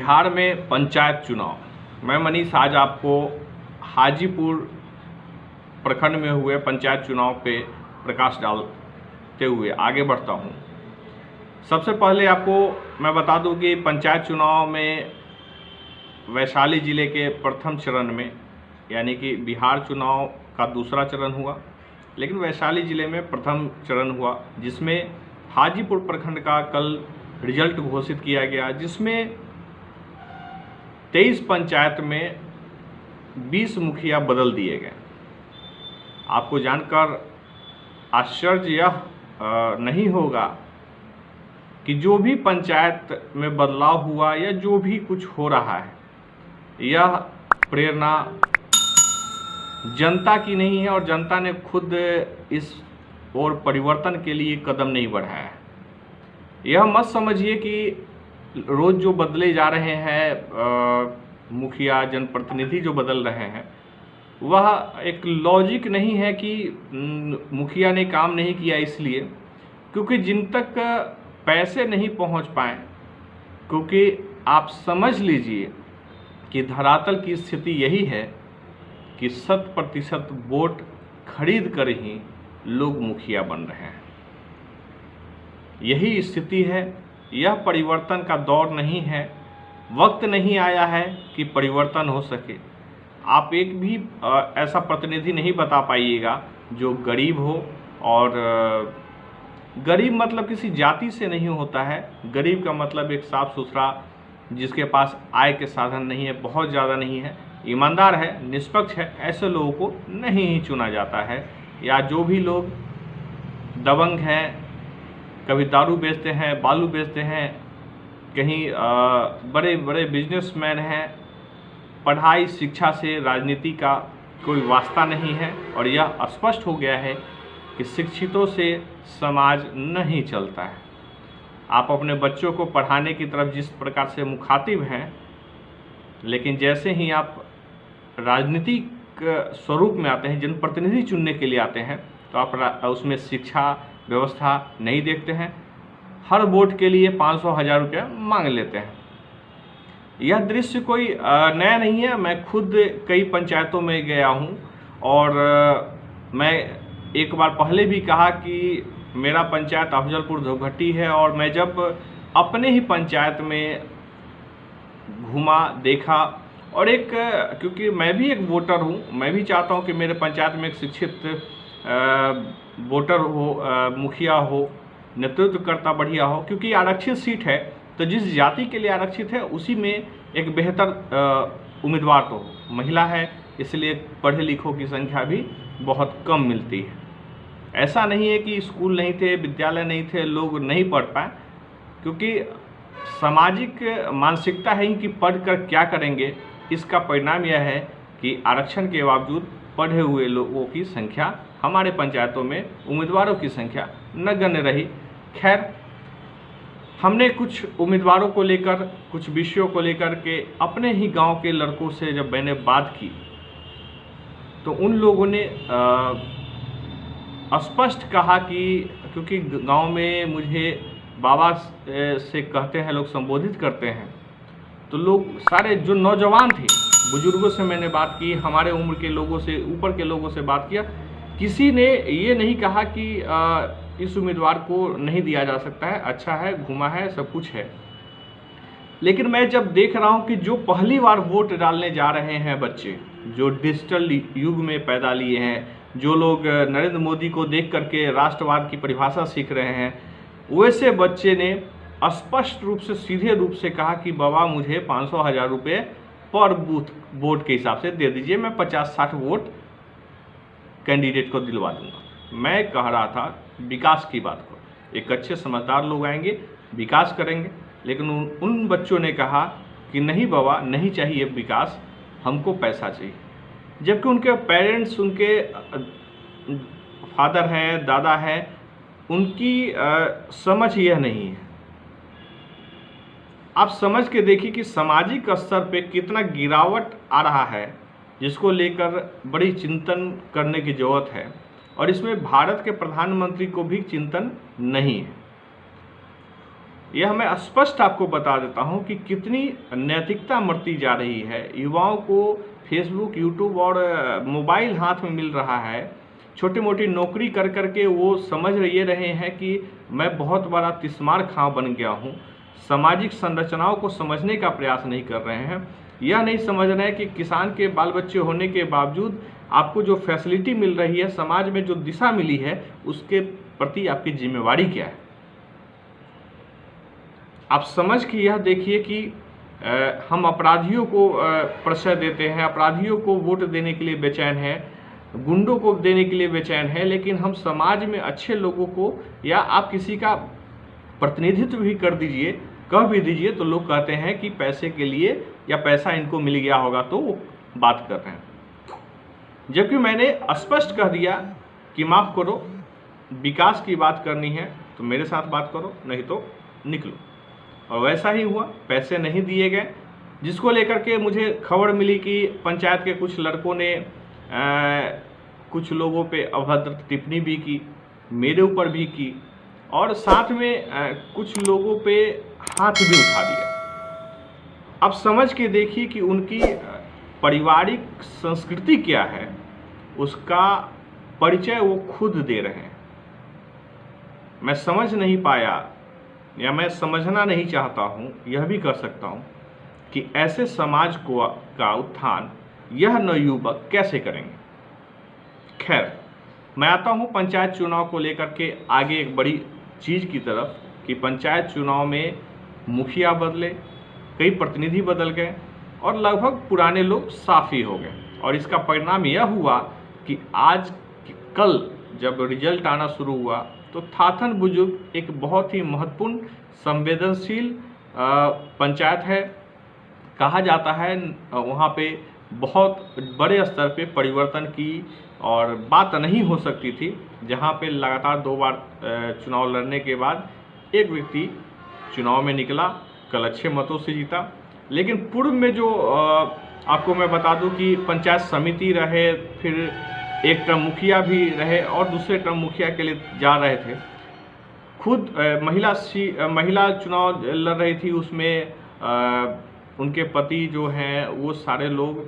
बिहार में पंचायत चुनाव। मैं मनीष आज आपको हाजीपुर प्रखंड में हुए पंचायत चुनाव पे प्रकाश डालते हुए आगे बढ़ता हूँ। सबसे पहले आपको मैं बता दूं कि पंचायत चुनाव में वैशाली ज़िले के प्रथम चरण में यानी कि बिहार चुनाव का दूसरा चरण हुआ, लेकिन वैशाली ज़िले में प्रथम चरण हुआ, जिसमें हाजीपुर प्रखंड का कल रिजल्ट घोषित किया गया, जिसमें 23 पंचायत में 20 मुखिया बदल दिए गए। आपको जानकर आश्चर्य यह नहीं होगा कि जो भी पंचायत में बदलाव हुआ या जो भी कुछ हो रहा है, यह प्रेरणा जनता की नहीं है और जनता ने खुद इस ओर परिवर्तन के लिए कदम नहीं बढ़ाया है। यह मत समझिए कि रोज़ जो बदले जा रहे हैं मुखिया जनप्रतिनिधि जो बदल रहे हैं, वह एक लॉजिक नहीं है कि मुखिया ने काम नहीं किया इसलिए क्योंकि जिन तक पैसे नहीं पहुंच पाए, क्योंकि आप समझ लीजिए कि धरातल की स्थिति यही है कि 100% वोट खरीद कर ही लोग मुखिया बन रहे हैं। यही स्थिति है। यह परिवर्तन का दौर नहीं है, वक्त नहीं आया है कि परिवर्तन हो सके। आप एक भी ऐसा प्रतिनिधि नहीं बता पाइएगा जो गरीब हो, और गरीब मतलब किसी जाति से नहीं होता है। गरीब का मतलब एक साफ सुथरा, जिसके पास आय के साधन नहीं है, बहुत ज़्यादा नहीं है, ईमानदार है, निष्पक्ष है, ऐसे लोगों को नहीं ही चुना जाता है। या जो भी लोग दबंग हैं, कभी दारू बेचते हैं, बालू बेचते हैं, कहीं बड़े बड़े बिजनेसमैन हैं, पढ़ाई शिक्षा से राजनीति का कोई वास्ता नहीं है। और यह स्पष्ट हो गया है कि शिक्षितों से समाज नहीं चलता है। आप अपने बच्चों को पढ़ाने की तरफ जिस प्रकार से मुखातिब हैं, लेकिन जैसे ही आप राजनीतिक स्वरूप में आते हैं, जनप्रतिनिधि चुनने के लिए आते हैं, तो आप उसमें शिक्षा व्यवस्था नहीं देखते हैं। हर वोट के लिए 500-1000 रुपया मांग लेते हैं। यह दृश्य कोई नया नहीं है। मैं खुद कई पंचायतों में गया हूं, और मैं एक बार पहले भी कहा कि मेरा पंचायत अफजलपुर धोघट्टी है, और मैं जब अपने ही पंचायत में घूमा, देखा, और क्योंकि मैं भी एक वोटर हूं, मैं भी चाहता हूं कि मेरे पंचायत में एक शिक्षित वोटर हो, मुखिया हो, नेतृत्वकर्ता बढ़िया हो, क्योंकि आरक्षित सीट है, तो जिस जाति के लिए आरक्षित है उसी में एक बेहतर उम्मीदवार तो हो। महिला है, इसलिए पढ़े लिखों की संख्या भी बहुत कम मिलती है। ऐसा नहीं है कि स्कूल नहीं थे, विद्यालय नहीं थे, लोग नहीं पढ़ पाए, क्योंकि सामाजिक मानसिकता है कि पढ़कर क्या करेंगे। इसका परिणाम यह है कि आरक्षण के बावजूद पढ़े हुए लोगों की संख्या हमारे पंचायतों में, उम्मीदवारों की संख्या नगण्य रही। खैर, हमने कुछ उम्मीदवारों को लेकर, कुछ विषयों को लेकर के अपने ही गांव के लड़कों से जब मैंने बात की, तो उन लोगों ने स्पष्ट कहा कि क्योंकि गांव में मुझे बाबा से कहते हैं, लोग संबोधित करते हैं, तो लोग सारे जो नौजवान थे, बुजुर्गों से मैंने बात की, हमारे उम्र के लोगों से, ऊपर के लोगों से बात किया, किसी ने ये नहीं कहा कि इस उम्मीदवार को नहीं दिया जा सकता है, अच्छा है, घुमा है, सब कुछ है। लेकिन मैं जब देख रहा हूं कि जो पहली बार वोट डालने जा रहे हैं बच्चे, जो डिजिटल युग में पैदा लिए हैं, जो लोग नरेंद्र मोदी को देख करके राष्ट्रवाद की परिभाषा सीख रहे हैं, वैसे बच्चे ने स्पष्ट रूप से, सीधे रूप से कहा कि बाबा मुझे 500-1000 रुपये पर बूथ वोट के हिसाब से दे दीजिए, मैं 50-60 वोट कैंडिडेट को दिलवा दूंगा। मैं कह रहा था विकास की बात करो, एक अच्छे समझदार लोग आएंगे, विकास करेंगे। लेकिन उन बच्चों ने कहा कि नहीं बाबा, नहीं चाहिए विकास, हमको पैसा चाहिए। जबकि उनके पेरेंट्स, उनके फादर हैं, दादा हैं, उनकी समझ यह नहीं है। आप समझ के देखिए कि सामाजिक स्तर पे कितना गिरावट आ रहा है, जिसको लेकर बड़ी चिंतन करने की ज़रूरत है। और इसमें भारत के प्रधानमंत्री को भी चिंतन नहीं है। यह मैं स्पष्ट आपको बता देता हूं कि कितनी नैतिकता मरती जा रही है। युवाओं को फेसबुक, यूट्यूब और मोबाइल हाथ में मिल रहा है। छोटी मोटी नौकरी कर करके वो समझ ये रहे हैं कि मैं बहुत बड़ा तिस्मार खां बन गया हूँ। सामाजिक संरचनाओं को समझने का प्रयास नहीं कर रहे हैं। यह नहीं समझ रहे हैं कि किसान के बाल बच्चे होने के बावजूद आपको जो फैसिलिटी मिल रही है, समाज में जो दिशा मिली है, उसके प्रति आपकी जिम्मेवारी क्या है। आप समझ के यह देखिए कि हम अपराधियों को प्रश्रय देते हैं, अपराधियों को वोट देने के लिए बेचैन हैं, गुंडों को देने के लिए बेचैन हैं, लेकिन हम समाज में अच्छे लोगों को, या आप किसी का प्रतिनिधित्व भी कर दीजिए, कह भी दीजिए, तो लोग कहते हैं कि पैसे के लिए या पैसा इनको मिल गया होगा तो वो बात कर रहे हैं। जबकि मैंने स्पष्ट कह दिया कि माफ़ करो, विकास की बात करनी है तो मेरे साथ बात करो, नहीं तो निकलो। और वैसा ही हुआ, पैसे नहीं दिए गए, जिसको लेकर के मुझे खबर मिली कि पंचायत के कुछ लड़कों ने कुछ लोगों पे अभद्र टिप्पणी भी की, मेरे ऊपर भी की, और साथ में कुछ लोगों पे हाथ भी उठा दिया। अब समझ के देखिए कि उनकी पारिवारिक संस्कृति क्या है, उसका परिचय वो खुद दे रहे हैं। मैं समझ नहीं पाया, या मैं समझना नहीं चाहता हूँ, यह भी कर सकता हूँ कि ऐसे समाज को का उत्थान यह नवयुवक कैसे करेंगे। खैर, मैं आता हूँ पंचायत चुनाव को लेकर के आगे एक बड़ी चीज़ की तरफ, कि पंचायत चुनाव में मुखिया बदले, कई प्रतिनिधि बदल गए और लगभग पुराने लोग साफ ही हो गए। और इसका परिणाम यह हुआ कि कल जब रिजल्ट आना शुरू हुआ तो थाथन बुजुर्ग एक बहुत ही महत्वपूर्ण संवेदनशील पंचायत है। कहा जाता है वहाँ पे बहुत बड़े स्तर पे परिवर्तन की और बात नहीं हो सकती थी, जहाँ पे लगातार 2 बार चुनाव लड़ने के बाद एक व्यक्ति चुनाव में निकला, कल अच्छे मतों से जीता। लेकिन पूर्व में जो आपको मैं बता दूं कि पंचायत समिति रहे, फिर एक टर्म मुखिया भी रहे और दूसरे टर्म मुखिया के लिए जा रहे थे। खुद महिला चुनाव लड़ रही थी, उसमें उनके पति जो हैं वो सारे लोग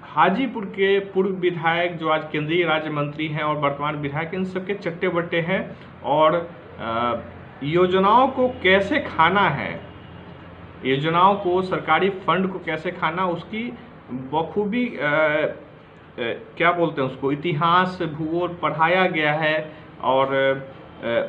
हाजीपुर के पूर्व विधायक जो आज केंद्रीय राज्य मंत्री हैं और वर्तमान विधायक, इन सबके चट्टे बट्टे हैं। और योजनाओं को कैसे खाना है, योजनाओं को, सरकारी फंड को कैसे खाना, उसकी बखूबी क्या बोलते हैं उसको, इतिहास, भूगोल पढ़ाया गया है। और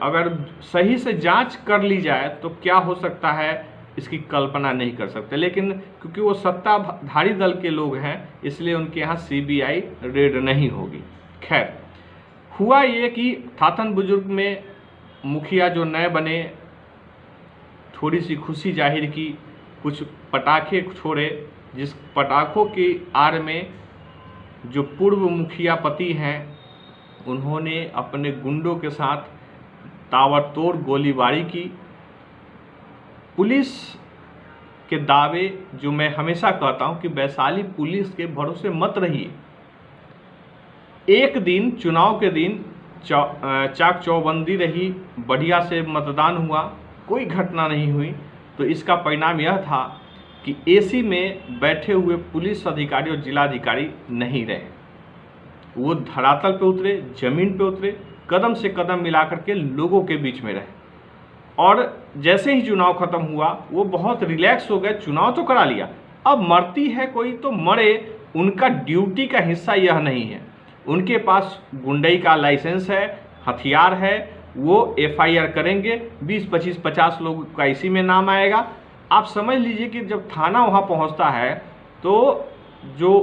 अगर सही से जांच कर ली जाए तो क्या हो सकता है, इसकी कल्पना नहीं कर सकते। लेकिन क्योंकि वो सत्ताधारी दल के लोग हैं, इसलिए उनके यहाँ CBI रेड नहीं होगी। खैर, हुआ ये कि थाथन बुजुर्ग में मुखिया जो नए बने, थोड़ी सी खुशी जाहिर की, कुछ पटाखे छोड़े, जिस पटाखों की आड़ में जो पूर्व मुखिया पति हैं उन्होंने अपने गुंडों के साथ ताबड़तोड़ गोलीबारी की। पुलिस के दावे, जो मैं हमेशा कहता हूं कि वैशाली पुलिस के भरोसे मत रहिए। एक दिन, चुनाव के दिन चाक चौबंदी रही, बढ़िया से मतदान हुआ, कोई घटना नहीं हुई, तो इसका परिणाम यह था कि AC में बैठे हुए पुलिस अधिकारी और जिलाधिकारी नहीं रहे। वो धरातल पे उतरे, जमीन पे उतरे, कदम से कदम मिलाकर के लोगों के बीच में रहे। और जैसे ही चुनाव खत्म हुआ वो बहुत रिलैक्स हो गए, चुनाव तो करा लिया, अब मरती है कोई तो मरे, उनका ड्यूटी का हिस्सा यह नहीं है। उनके पास गुंडई का लाइसेंस है, हथियार है, वो FIR करेंगे, 20, 25, 50 लोग का इसी में नाम आएगा। आप समझ लीजिए कि जब थाना वहाँ पहुँचता है तो जो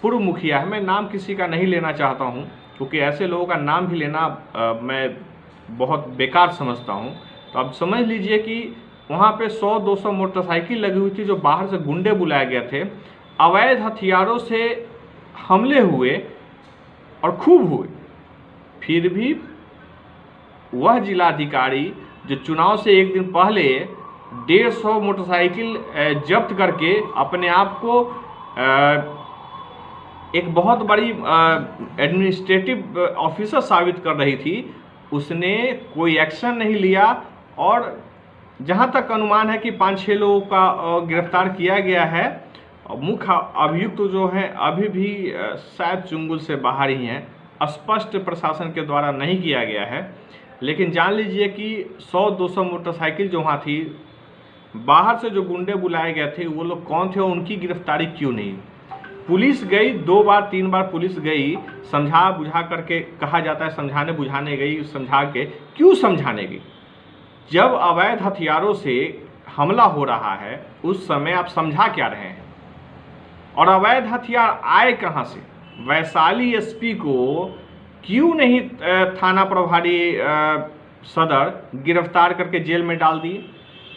पूर्व मुखिया है, मैं नाम किसी का नहीं लेना चाहता हूँ क्योंकि ऐसे लोगों का नाम भी लेना मैं बहुत बेकार समझता हूँ, तो आप समझ लीजिए कि वहाँ पे 100-200 मोटरसाइकिल लगी हुई थी, जो बाहर से गुंडे बुलाए गए थे, अवैध हथियारों से हमले हुए और खूब हुए। फिर भी वह जिलाधिकारी जो चुनाव से एक दिन पहले 150 मोटरसाइकिल जब्त करके अपने आप को एक बहुत बड़ी एडमिनिस्ट्रेटिव ऑफिसर साबित कर रही थी, उसने कोई एक्शन नहीं लिया और जहां तक अनुमान है कि 5-6 लोगों का गिरफ्तार किया गया है। मुख्य अभियुक्त जो हैं अभी भी शायद चुंगल से बाहर ही हैं, स्पष्ट प्रशासन के द्वारा नहीं किया गया है। लेकिन जान लीजिए कि 100-200 मोटरसाइकिल जो वहाँ थी, बाहर से जो गुंडे बुलाए गए थे वो लोग कौन थे, उनकी गिरफ्तारी क्यों नहीं? पुलिस गई 2 बार 3 बार पुलिस गई, समझा बुझा करके, कहा जाता है समझाने बुझाने गई, समझा के क्यों समझाने गई? जब अवैध हथियारों से हमला हो रहा है उस समय आप समझा क्या रहे हैं? और अवैध हथियार आए कहाँ से? वैशाली एसपी को क्यों नहीं थाना प्रभारी सदर गिरफ्तार करके जेल में डाल दिए?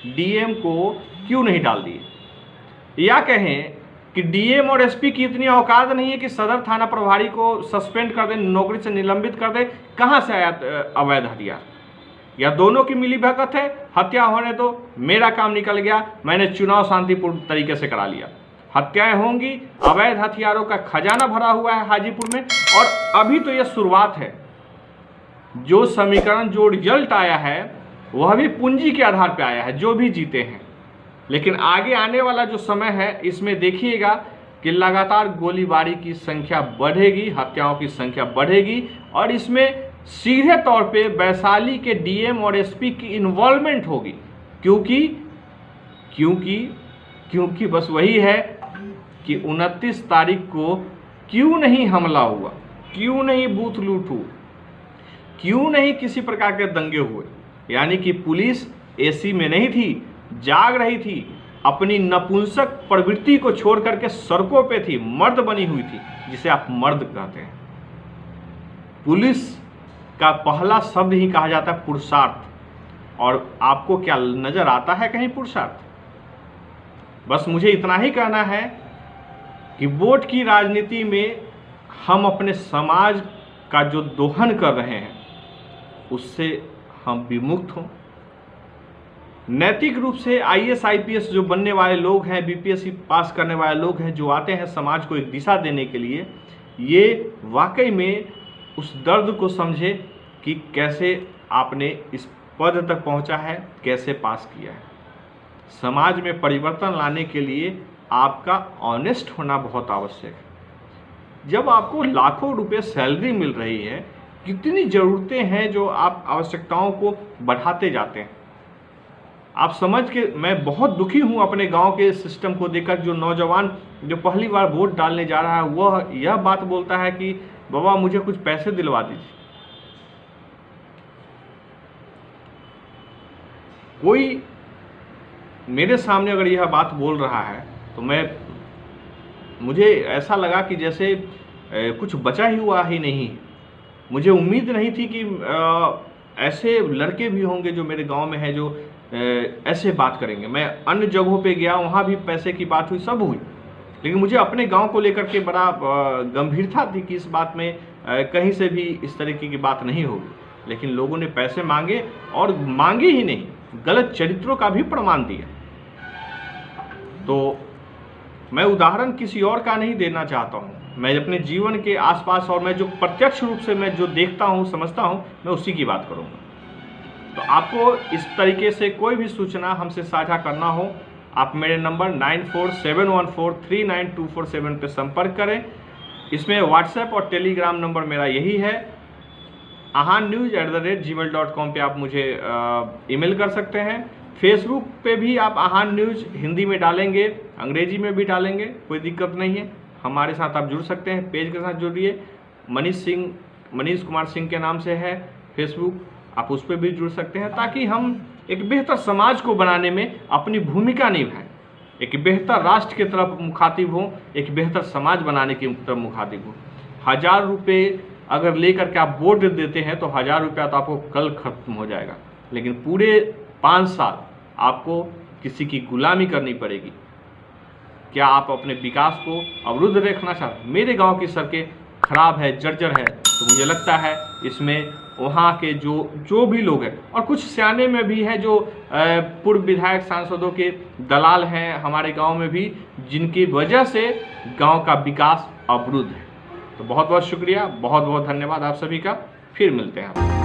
डीएम को क्यों नहीं डाल दिए? या कहें कि डीएम और एसपी की इतनी औकात नहीं है कि सदर थाना प्रभारी को सस्पेंड कर दे, नौकरी से निलंबित कर दे? कहाँ से आया अवैध हथियार? या दोनों की मिली भगत है, हत्या होने तो मेरा काम निकल गया, मैंने चुनाव शांतिपूर्ण तरीके से करा लिया। हत्याएं होंगी, अवैध हथियारों का खजाना भरा हुआ है हाजीपुर में, और अभी तो यह शुरुआत है। जो समीकरण, जो रिजल्ट आया है वह भी पूंजी के आधार पर आया है, जो भी जीते हैं। लेकिन आगे आने वाला जो समय है इसमें देखिएगा कि लगातार गोलीबारी की संख्या बढ़ेगी, हत्याओं की संख्या बढ़ेगी, और इसमें सीधे तौर पे वैशाली के डीएम और एसपी की इन्वॉल्वमेंट होगी। क्योंकि बस वही है कि 29 तारीख को क्यों नहीं हमला हुआ, क्यों नहीं बूथ लूट हुआ, क्यों नहीं किसी प्रकार के दंगे हुए? यानी कि पुलिस एसी में नहीं थी, जाग रही थी, अपनी नपुंसक प्रवृत्ति को छोड़ करके सड़कों पे थी, मर्द बनी हुई थी, जिसे आप मर्द कहते हैं। पुलिस का पहला शब्द ही कहा जाता है पुरुषार्थ, और आपको क्या नजर आता है कहीं पुरुषार्थ? बस मुझे इतना ही कहना है कि वोट की राजनीति में हम अपने समाज का जो दोहन कर रहे हैं उससे हम विमुक्त हों। नैतिक रूप से आईएएस आईपीएस जो बनने वाले लोग हैं, बीपीएससी पास करने वाले लोग हैं, जो आते हैं समाज को एक दिशा देने के लिए, ये वाकई में उस दर्द को समझे कि कैसे आपने इस पद तक पहुंचा है, कैसे पास किया है। समाज में परिवर्तन लाने के लिए आपका ऑनेस्ट होना बहुत आवश्यक है। जब आपको लाखों रुपए सैलरी मिल रही है, कितनी ज़रूरतें हैं जो आप आवश्यकताओं को बढ़ाते जाते हैं। आप समझ के, मैं बहुत दुखी हूं अपने गांव के सिस्टम को देखकर। जो नौजवान जो पहली बार वोट डालने जा रहा है वह यह बात बोलता है कि बाबा मुझे कुछ पैसे दिलवा दीजिए। कोई मेरे सामने अगर यह बात बोल रहा है तो मुझे ऐसा लगा कि जैसे कुछ बचा ही हुआ ही नहीं। मुझे उम्मीद नहीं थी कि ऐसे लड़के भी होंगे जो मेरे गांव में है जो ऐसे बात करेंगे। मैं अन्य जगहों पे गया, वहाँ भी पैसे की बात हुई, सब हुई, लेकिन मुझे अपने गांव को लेकर के बड़ा गंभीरता थी कि इस बात में कहीं से भी इस तरीके की बात नहीं होगी। लेकिन लोगों ने पैसे मांगे, और मांगे ही नहीं, गलत चरित्रों का भी प्रमाण दिया। तो मैं उदाहरण किसी और का नहीं देना चाहता हूँ, मैं अपने जीवन के आसपास और मैं जो प्रत्यक्ष रूप से मैं जो देखता हूँ, समझता हूँ, मैं उसी की बात करूँगा। तो आपको इस तरीके से कोई भी सूचना हमसे साझा करना हो, आप मेरे नंबर 9471439247 पे संपर्क करें। इसमें व्हाट्सएप और टेलीग्राम नंबर मेरा यही है। ahannews@gmail.com पे आप मुझे ईमेल कर सकते हैं। फेसबुक पे भी आप आहान न्यूज़ हिंदी में डालेंगे, अंग्रेजी में भी डालेंगे, कोई दिक्कत नहीं है। हमारे साथ आप जुड़ सकते हैं, पेज के साथ जुड़िए। मनीष कुमार सिंह के नाम से है फेसबुक, आप उस पर भी जुड़ सकते हैं, ताकि हम एक बेहतर समाज को बनाने में अपनी भूमिका निभाएं, एक बेहतर राष्ट्र की तरफ मुखातिब हों, एक बेहतर समाज बनाने की तरफ मुखातिब हों। 1000 रुपये अगर लेकर के आप वोट देते हैं तो 1000 रुपया तो आपको कल खत्म हो जाएगा, लेकिन पूरे 5 साल आपको किसी की गुलामी करनी पड़ेगी। क्या आप अपने विकास को अवरुद्ध रखना चाहते हैं? मेरे गांव की सड़कें खराब है, जर्जर है, तो मुझे लगता है इसमें वहाँ के जो भी लोग हैं, और कुछ सियाने में भी है जो पूर्व विधायक सांसदों के दलाल हैं हमारे गांव में भी, जिनकी वजह से गांव का विकास अवरुद्ध है। तो बहुत बहुत शुक्रिया, बहुत बहुत धन्यवाद आप सभी का। फिर मिलते हैं।